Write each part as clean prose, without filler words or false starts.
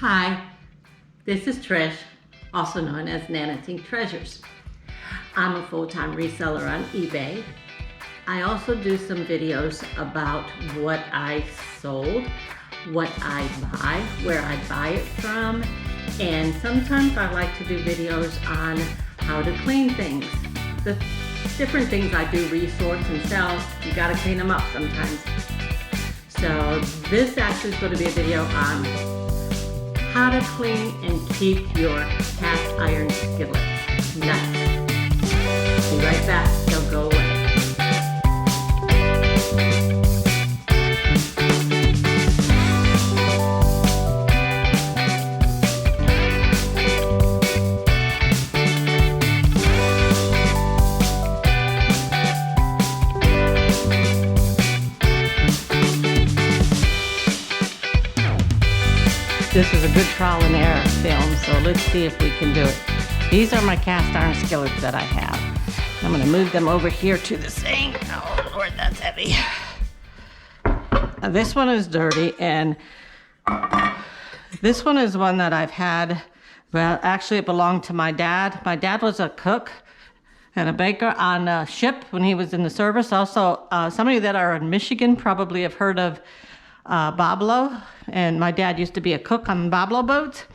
Hi, this is Trish, also known as Nana Tink Treasures. I'm a full-time reseller on eBay. I also do some videos about what I sold, what I buy, where I buy it from, and sometimes I like to do videos on how to clean things. The different things I do, resorts and sell, you gotta clean them up sometimes. So this actually is going to be a video on how to clean and keep your cast iron skillets nice. Be right back, don't go away. This is a good trial and error film, so let's see if we can do it. These are my cast iron skillets that I have. I'm gonna move them over here to the sink. Oh Lord, that's heavy. Now, this one is dirty, and this one is one that I've had, well, actually it belonged to my dad. My dad was a cook and a baker on a ship when he was in the service. Also, some of you that are in Michigan probably have heard of Boblo, and my dad used to be a cook on Boblo boats.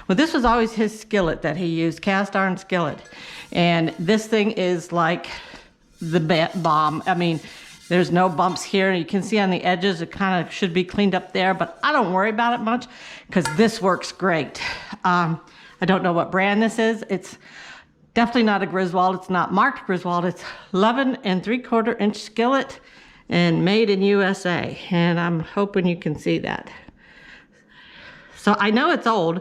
Well, this was always his skillet that he used, cast iron skillet. And this thing is like the bomb. I mean, there's no bumps here. You can see on the edges, it kind of should be cleaned up there, but I don't worry about it much because this works great. I don't know what brand this is. It's definitely not a Griswold. It's not marked Griswold. It's 11 3/4 inch skillet and made in USA. And I'm hoping you can see that. So I know it's old,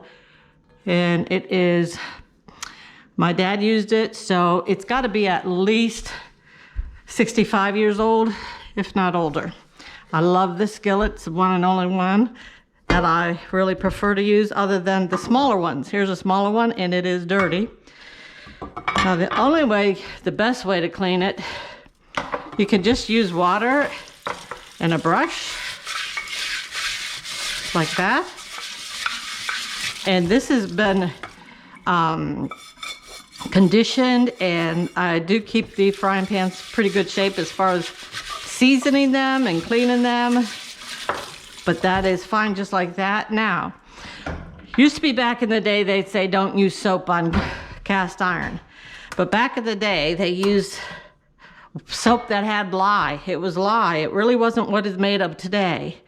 and it is, my dad used it, so it's got to be at least 65 years old, if not older. I love this skillet. It's the one and only one that I really prefer to use other than the smaller ones. Here's a smaller one, and it is dirty. Now the only way, the best way to clean it, you can just use water and a brush like that. And this has been conditioned, and I do keep the frying pans pretty good shape as far as seasoning them and cleaning them. But that is fine just like that. Now, used to be back in the day, they'd say don't use soap on cast iron. But back in the day, they used soap that had lye. It was lye. It really wasn't what it's made of today.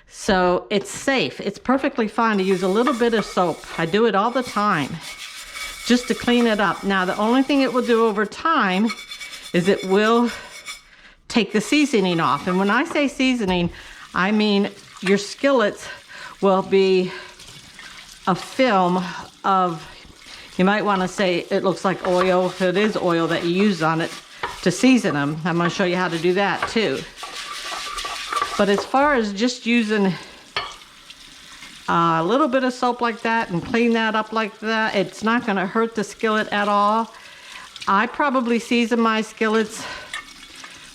So it's safe. It's perfectly fine to use a little bit of soap. I do it all the time just to clean it up. Now, the only thing it will do over time is it will take the seasoning off. And when I say seasoning, I mean your skillets will be a film of, you might want to say it looks like oil, if it is oil that you use on it to season them. I'm going to show you how to do that too. But as far as just using a little bit of soap like that and clean that up like that, it's not going to hurt the skillet at all. I probably season my skillets,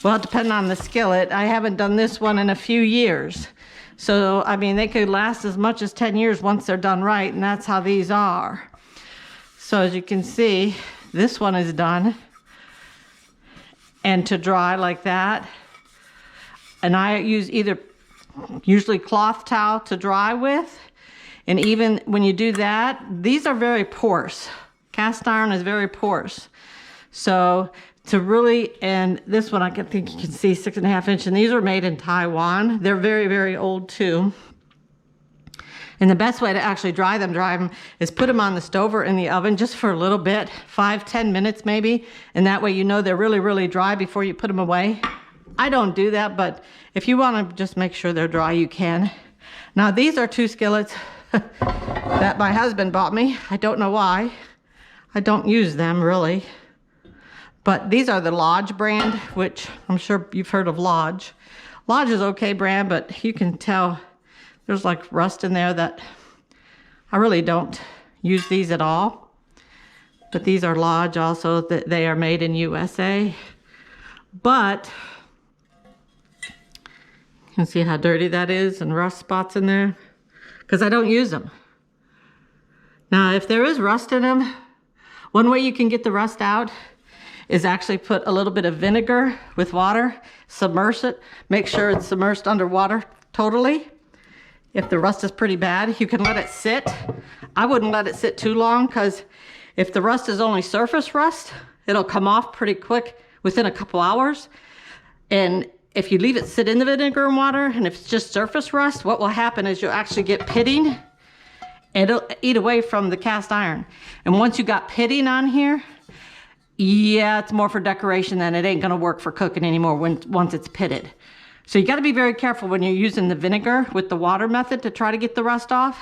well, depending on the skillet. I haven't done this one in a few years. So, I mean, they could last as much as 10 years once they're done right, and that's how these are. So as you can see, this one is done. And to dry like that. And I use usually cloth towel to dry with. And even when you do that, these are very porous. Cast iron is very porous. So to really, and this one I think you can see 6.5 inch, and these are made in Taiwan. They're very, very old too. And the best way to actually dry them is put them on the stove or in the oven just for a little bit, 5-10 minutes maybe. And that way you know they're really, really dry before you put them away. I don't do that, but if you want to just make sure they're dry, you can. Now these are 2 skillets that my husband bought me. I don't know why. I don't use them really. But these are the Lodge brand, which I'm sure you've heard of Lodge. Lodge is okay brand, but you can tell there's like rust in there that I really don't use these at all. But these are Lodge also, that they are made in USA. But you can see how dirty that is and rust spots in there because I don't use them. Now, if there is rust in them, one way you can get the rust out is actually put a little bit of vinegar with water, submerge it, make sure it's submerged underwater totally. If the rust is pretty bad, you can let it sit. I wouldn't let it sit too long, because if the rust is only surface rust, it'll come off pretty quick within a couple hours. And if you leave it sit in the vinegar and water, and if it's just surface rust, what will happen is you'll actually get pitting, and it'll eat away from the cast iron. And once you got pitting on here, yeah, it's more for decoration than it ain't gonna work for cooking anymore once it's pitted. So you gotta be very careful when you're using the vinegar with the water method to try to get the rust off.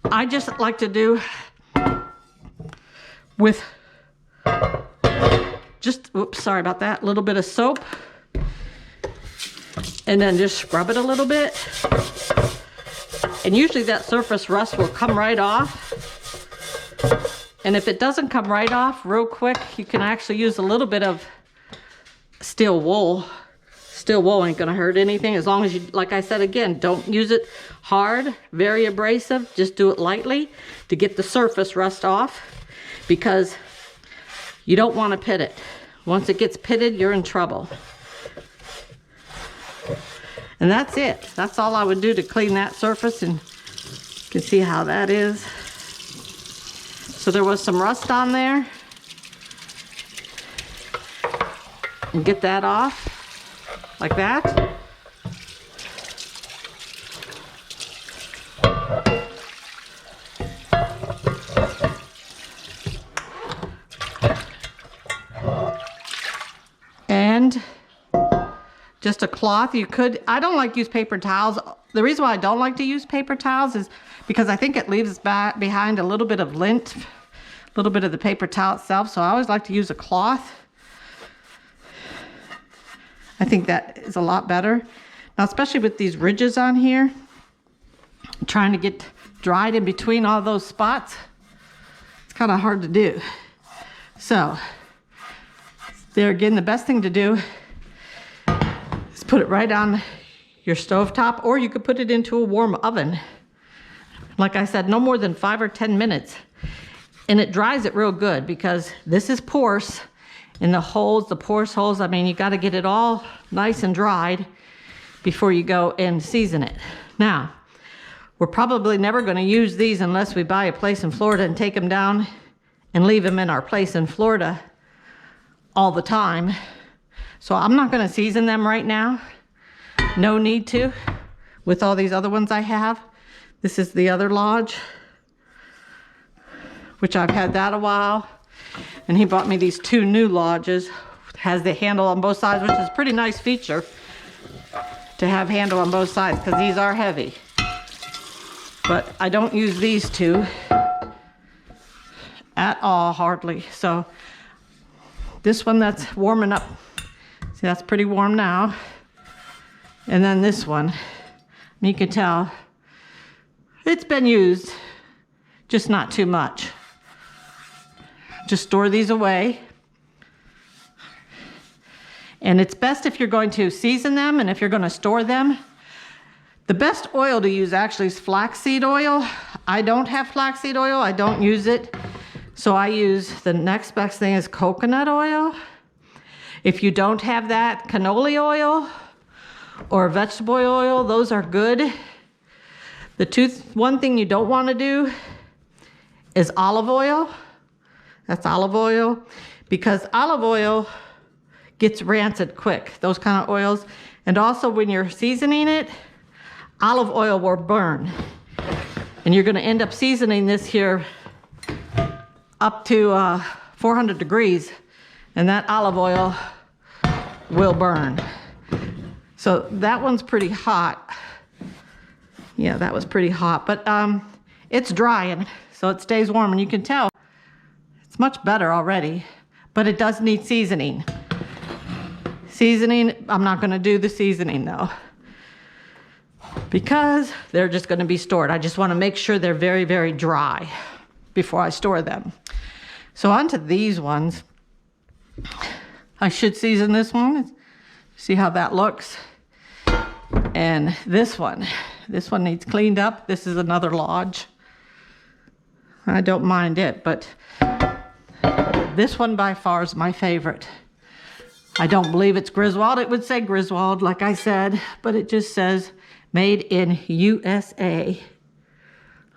I just like to do with oops, sorry about that, a little bit of soap, and then just scrub it a little bit. And usually that surface rust will come right off. And if it doesn't come right off real quick, you can actually use a little bit of steel wool. Steel wool ain't gonna hurt anything, as long as you, like I said again, don't use it hard, very abrasive, just do it lightly to get the surface rust off, because you don't want to pit it. Once it gets pitted, you're in trouble. And that's it. That's all I would do to clean that surface, and you can see how that is. So there was some rust on there. And get that off. Like that. And just a cloth. You could, I don't like to use paper towels. The reason why I don't like to use paper towels is because I think it leaves behind a little bit of lint, a little bit of the paper towel itself. So I always like to use a cloth. I think that is a lot better. Now, especially with these ridges on here, trying to get dried in between all those spots, it's kind of hard to do. So, there again, the best thing to do is put it right on your stovetop, or you could put it into a warm oven. Like I said, no more than 5 or 10 minutes. And it dries it real good, because this is porous. And the holes, the porous holes, I mean, you got to get it all nice and dried before you go and season it. Now, we're probably never going to use these unless we buy a place in Florida and take them down and leave them in our place in Florida all the time. So I'm not going to season them right now. No need to, with all these other ones I have. This is the other lodge, which I've had that a while. And he bought me these 2 new lodges. It has the handle on both sides, which is a pretty nice feature to have handle on both sides, because these are heavy. But I don't use these 2 at all, hardly. So this one that's warming up, see, that's pretty warm now. And then this one, and you can tell it's been used, just not too much. Just store these away. And it's best if you're going to season them, and if you're going to store them. The best oil to use actually is flaxseed oil. I don't have flaxseed oil, I don't use it. So I use, the next best thing is coconut oil. If you don't have that, canola oil or vegetable oil, those are good. One thing you don't want to do is olive oil. That's olive oil, because olive oil gets rancid quick, those kind of oils. And also when you're seasoning it, olive oil will burn. And you're gonna end up seasoning this here up to 400 degrees, and that olive oil will burn. So that one's pretty hot. Yeah, that was pretty hot, but it's drying, so it stays warm, and you can tell it's much better already, but it does need seasoning. Seasoning, I'm not gonna do the seasoning though, because they're just gonna be stored. I just wanna make sure they're very, very dry before I store them. So onto these ones. I should season this one. See how that looks? And this one needs cleaned up. This is another lodge. I don't mind it, but this one by far is my favorite. I don't believe it's Griswold. It would say Griswold, like I said, but it just says made in USA.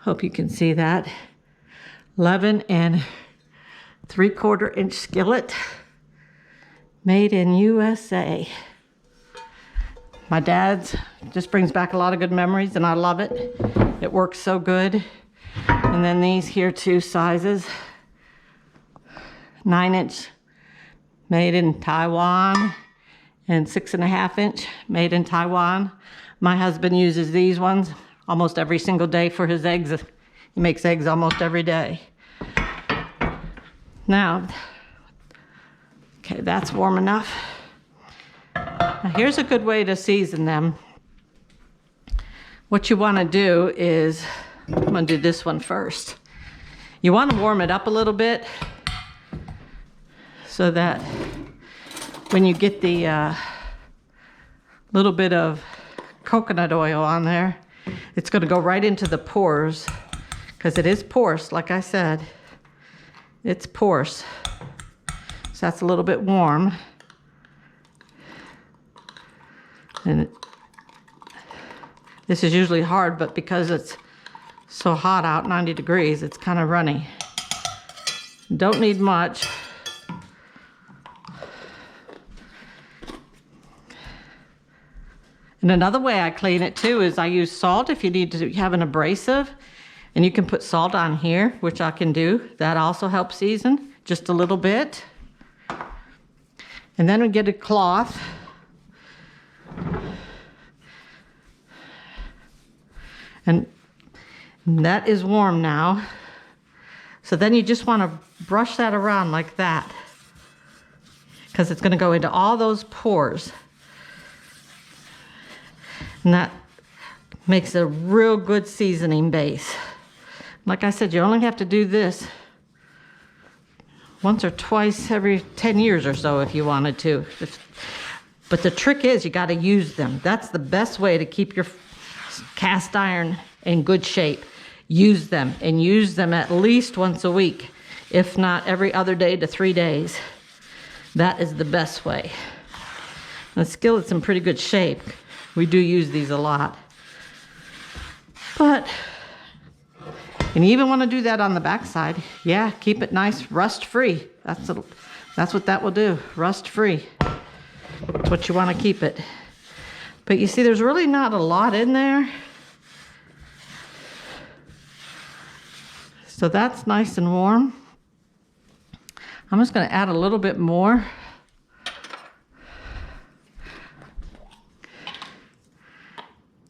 Hope you can see that. 11 and 3/4 inch skillet. Made in USA. My dad's just brings back a lot of good memories, and I love it. It works so good. And then these here, 2 sizes. 9 inch made in Taiwan, and 6.5 inch made in Taiwan. My husband uses these ones almost every single day for his eggs. He makes eggs almost every day. Now, okay, that's warm enough. Now here's a good way to season them. What you want to do is, I'm going to do this one first. You want to warm it up a little bit so that when you get the little bit of coconut oil on there, it's going to go right into the pores, because it is porous, like I said. It's porous. So that's a little bit warm. And this is usually hard, but because it's so hot out, 90 degrees, it's kind of runny. Don't need much. And another way I clean it too is I use salt if you need to have an abrasive. And you can put salt on here, which I can do. That also helps season, just a little bit. And then we get a cloth. And that is warm now. So then you just want to brush that around like that, because it's going to go into all those pores. And that makes a real good seasoning base. Like I said, you only have to do this once or twice every 10 years or so if you wanted to. But the trick is you got to use them. That's the best way to keep your cast iron in good shape. Use them, and use them at least once a week, if not every other day to 3 days. That is the best way. The skillet's in pretty good shape. We do use these a lot. But you even want to do that on the back side. Yeah, keep it nice, rust-free. That's what that will do, rust-free. That's what you want to keep it. But you see, there's really not a lot in there. So that's nice and warm. I'm just going to add a little bit more.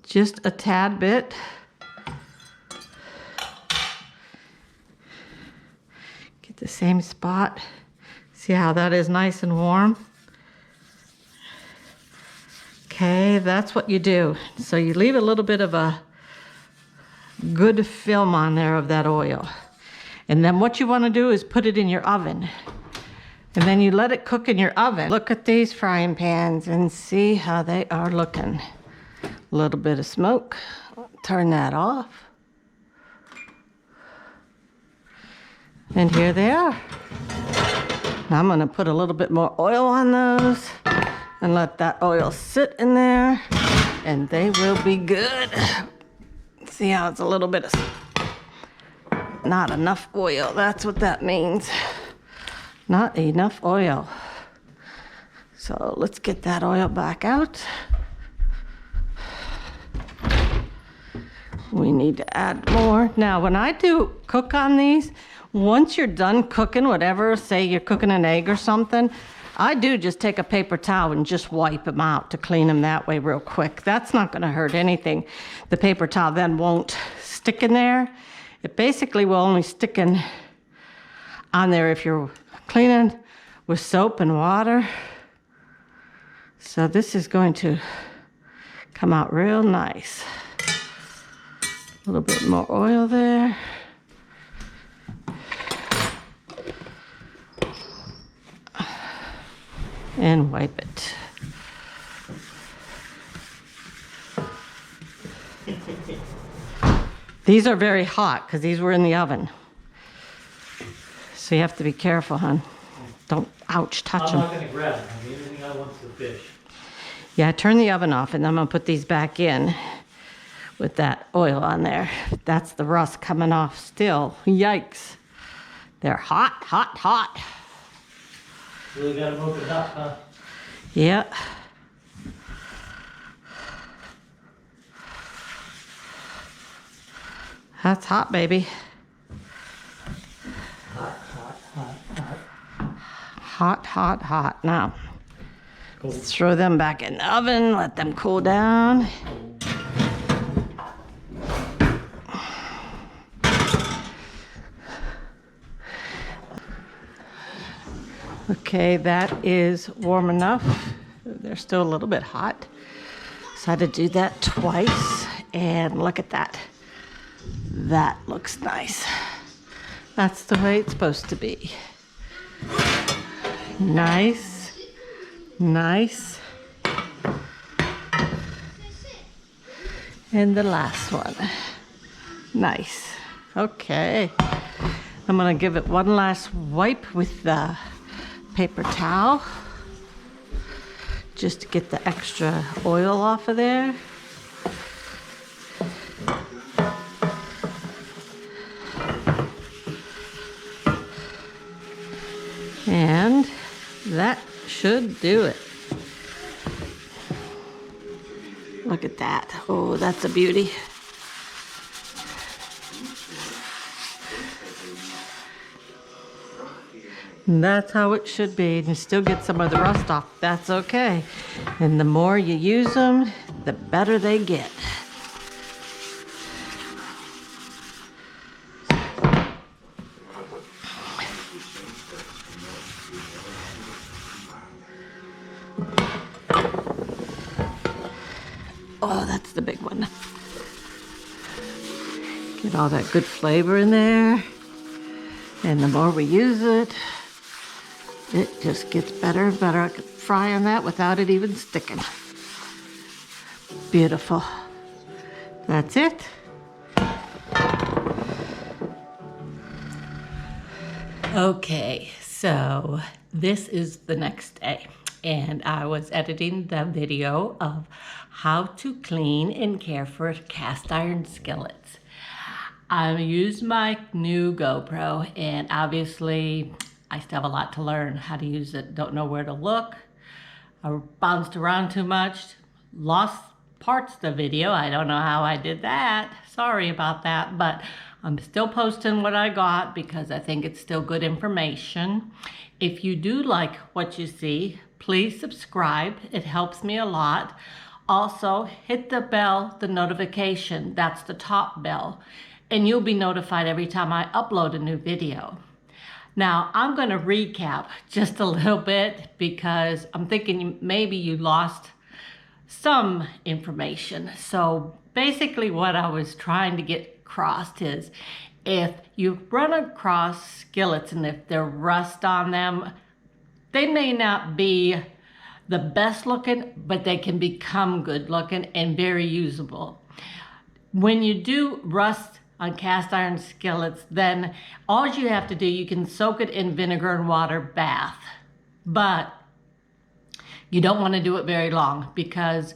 Just a tad bit. Get the same spot. See how that is nice and warm? Okay, that's what you do. So you leave a little bit of a good film on there of that oil. And then what you want to do is put it in your oven. And then you let it cook in your oven. Look at these frying pans and see how they are looking. A little bit of smoke. Turn that off. And here they are. Now I'm going to put a little bit more oil on those and let that oil sit in there, and they will be good. See how it's a little bit of not enough oil. That's what that means. Not enough oil. So let's get that oil back out. We need to add more. Now, when I do cook on these, once you're done cooking whatever, say you're cooking an egg or something, I do just take a paper towel and just wipe them out to clean them that way real quick. That's not going to hurt anything. The paper towel then won't stick in there. It basically will only stick in on there if you're cleaning with soap and water. So this is going to come out real nice. A little bit more oil there. And wipe it. These are very hot because these were in the oven. So you have to be careful, hon. Don't, ouch, touch them. I'm not going to grab them. The only thing I want is the fish. Yeah, turn the oven off, and then I'm going to put these back in with that oil on there. That's the rust coming off still. Yikes. They're hot, hot, hot. Really got them opened up, huh? Yeah. That's hot, baby. Hot, hot, hot, hot. Hot, hot, hot. Now, Cool. throw them back in the oven, let them cool down. Okay, that is warm enough. They're still a little bit hot. So I had to do that twice. And look at that. That looks nice. That's the way it's supposed to be. Nice. Nice. And the last one. Nice. Okay. I'm gonna give it one last wipe with the paper towel just to get the extra oil off of there. And that should do it. Look at that. Oh, that's a beauty. And that's how it should be. And you still get some of the rust off. That's okay. And the more you use them, the better they get. Oh, that's the big one. Get all that good flavor in there. And the more we use it, it just gets better and better. I could fry on that without it even sticking. Beautiful. That's it. Okay, so this is the next day. And I was editing the video of how to clean and care for cast iron skillets. I used my new GoPro, and obviously I still have a lot to learn how to use it. Don't know where to look. I bounced around too much. Lost parts of the video. I don't know how I did that. Sorry about that, but I'm still posting what I got because I think it's still good information. If you do like what you see, please subscribe. It helps me a lot. Also, hit the bell, the notification. That's the top bell. And you'll be notified every time I upload a new video. Now, I'm going to recap just a little bit because I'm thinking maybe you lost some information. So basically what I was trying to get across is if you run across skillets and if there's rust on them, they may not be the best looking, but they can become good looking and very usable. When you do rust on cast iron skillets, then all you have to do, you can soak it in vinegar and water bath. But you don't want to do it very long because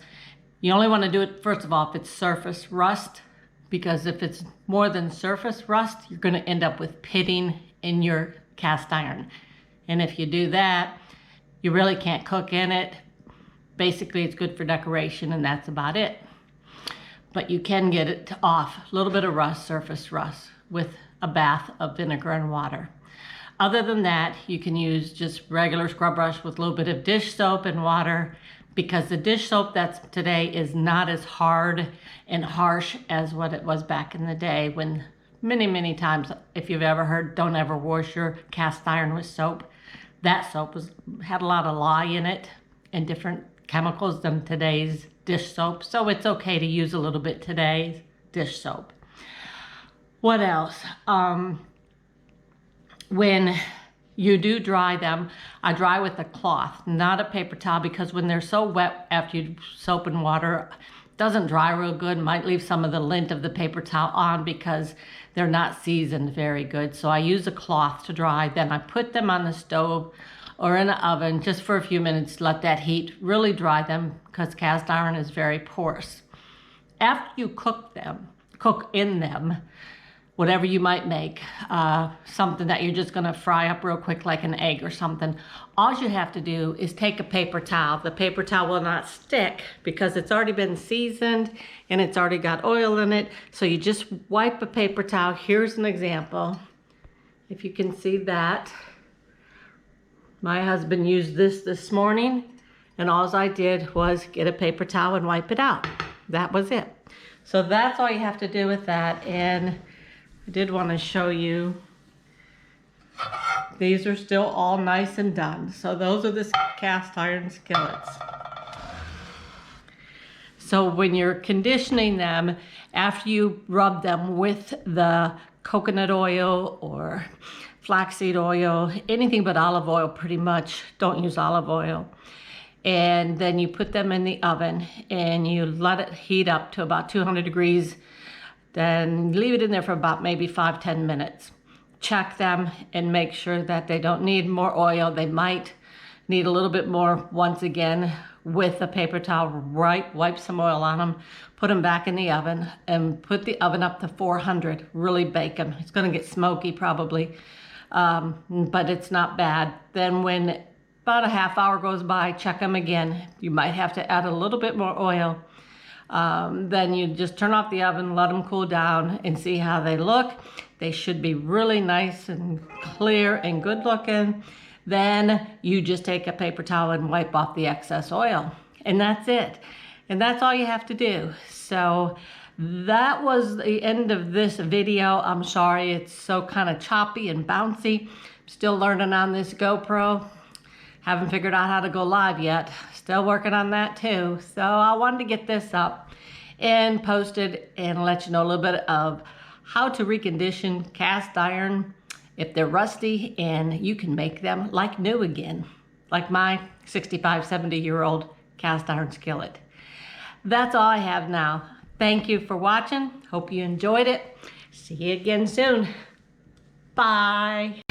you only want to do it, first of all, if it's surface rust, because if it's more than surface rust, you're going to end up with pitting in your cast iron. And if you do that, you really can't cook in it. Basically, it's good for decoration and that's about it. But you can get it off, a little bit of rust, surface rust, with a bath of vinegar and water. Other than that, you can use just regular scrub brush with a little bit of dish soap and water, because the dish soap that's today is not as hard and harsh as what it was back in the day when many times, if you've ever heard, don't ever wash your cast iron with soap. That soap had a lot of lye in it and different chemicals than today's dish soap. So it's okay to use a little bit today's dish soap. What else? When you do dry them, I dry with a cloth, not a paper towel, because when they're so wet after you soap and water, doesn't dry real good. Might leave some of the lint of the paper towel on because they're not seasoned very good. So I use a cloth to dry. Then I put them on the stove or in the oven just for a few minutes, let that heat really dry them because cast iron is very porous. After you cook in them, whatever you might make, something that you're just gonna fry up real quick like an egg or something, all you have to do is take a paper towel. The paper towel will not stick because it's already been seasoned and it's already got oil in it. So you just wipe a paper towel. Here's an example. If you can see that. My husband used this morning, and all I did was get a paper towel and wipe it out. That was it. So that's all you have to do with that. And I did want to show you, these are still all nice and done. So those are the cast iron skillets. So when you're conditioning them, after you rub them with the coconut oil or flaxseed oil, anything but olive oil pretty much, don't use olive oil. And then you put them in the oven and you let it heat up to about 200 degrees. Then leave it in there for about maybe 5-10 minutes. Check them and make sure that they don't need more oil. They might need a little bit more. Once again, with a paper towel, wipe some oil on them, put them back in the oven and put the oven up to 400. Really bake them. It's gonna get smoky probably, but it's not bad. Then when about a half hour goes by, check them again. You might have to add a little bit more oil. Then you just turn off the oven, let them cool down and see how they look. They should be really nice and clear and good looking. Then you just take a paper towel and wipe off the excess oil. And that's it. And that's all you have to do. So that was the end of this video. I'm sorry, it's so kind of choppy and bouncy. I'm still learning on this GoPro. Haven't figured out how to go live yet. Still working on that too. So I wanted to get this up and post it and let you know a little bit of how to recondition cast iron if they're rusty, and you can make them like new again, like my 65, 70-year-old cast iron skillet. That's all I have now. Thank you for watching. Hope you enjoyed it. See you again soon. Bye.